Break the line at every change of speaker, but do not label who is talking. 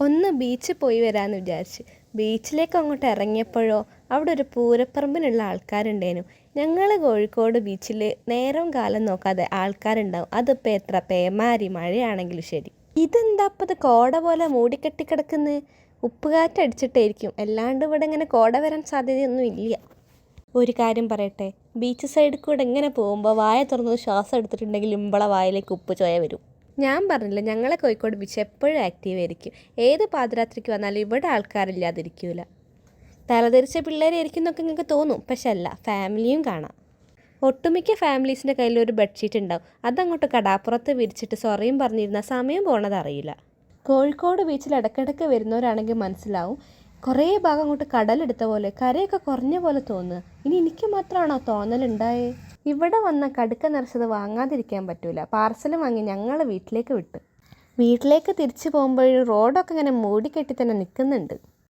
ഒന്ന് ബീച്ചിൽ പോയി വരാമെന്ന് വിചാരിച്ച് ബീച്ചിലേക്ക് അങ്ങോട്ട് ഇറങ്ങിയപ്പോഴോ അവിടെ ഒരു പൂരപ്പറമ്പിനുള്ള ആൾക്കാരുണ്ടേനു. ഞങ്ങൾ കോഴിക്കോട് ബീച്ചിൽ നേരവും കാലം നോക്കാതെ ആൾക്കാരുണ്ടാവും. അതിപ്പോൾ എത്ര പേമാരി മഴയാണെങ്കിലും ശരി. ഇതെന്താ അപ്പോൾ ഇത് കോട പോലെ മൂടിക്കെട്ടി കിടക്കുന്നത്? ഉപ്പുകാറ്റടിച്ചിട്ടായിരിക്കും, അല്ലാണ്ട് ഇവിടെ ഇങ്ങനെ കോട വരാൻ സാധ്യതയൊന്നും ഇല്ല. ഒരു കാര്യം പറയട്ടെ, ബീച്ച് സൈഡിൽ കൂടെ ഇങ്ങനെ പോകുമ്പോൾ വായ തുറന്ന് ശ്വാസം എടുത്തിട്ടുണ്ടെങ്കിൽ ഇമ്പളെ വായിലേക്ക് ഉപ്പ് ചോയ വരും. ഞാൻ പറഞ്ഞില്ല, ഞങ്ങളെ കോഴിക്കോട് ബീച്ച് എപ്പോഴും ആക്റ്റീവ് ആയിരിക്കും. ഏത് പാതിരാത്രിക്ക് വന്നാലും ഇവിടെ ആൾക്കാരില്ലാതിരിക്കില്ല. തലതെറിച്ച പിള്ളേരായിരിക്കും എന്നൊക്കെ നിങ്ങൾക്ക് തോന്നും, പക്ഷെ അല്ല, ഫാമിലിയും കാണാം. ഒട്ടുമിക്ക ഫാമിലീസിൻ്റെ കയ്യിൽ ഒരു ബെഡ്ഷീറ്റ് ഉണ്ടാവും. അതങ്ങോട്ട് കടാപ്പുറത്ത് വിരിച്ചിട്ട് സൊറയും പറഞ്ഞിരുന്ന സമയം പോണത് അറിയില്ല. കോഴിക്കോട് ബീച്ചിൽ ഇടയ്ക്കിടയ്ക്ക് വരുന്നവരാണെങ്കിൽ മനസ്സിലാവും, കുറേ ഭാഗം അങ്ങോട്ട് കടലെടുത്ത പോലെ, കരയൊക്കെ കുറഞ്ഞ പോലെ തോന്നുക. ഇനി എനിക്ക് മാത്രമാണോ തോന്നലുണ്ടായേ? ഇവിടെ വന്ന കടുക്ക നിറച്ചത് വാങ്ങാതിരിക്കാൻ പറ്റൂല. പാർസൽ വാങ്ങി ഞങ്ങൾ വീട്ടിലേക്ക് വിട്ട്. വീട്ടിലേക്ക് തിരിച്ചു പോകുമ്പോഴും റോഡൊക്കെ ഇങ്ങനെ മൂടിക്കെട്ടി തന്നെ നിൽക്കുന്നുണ്ട്.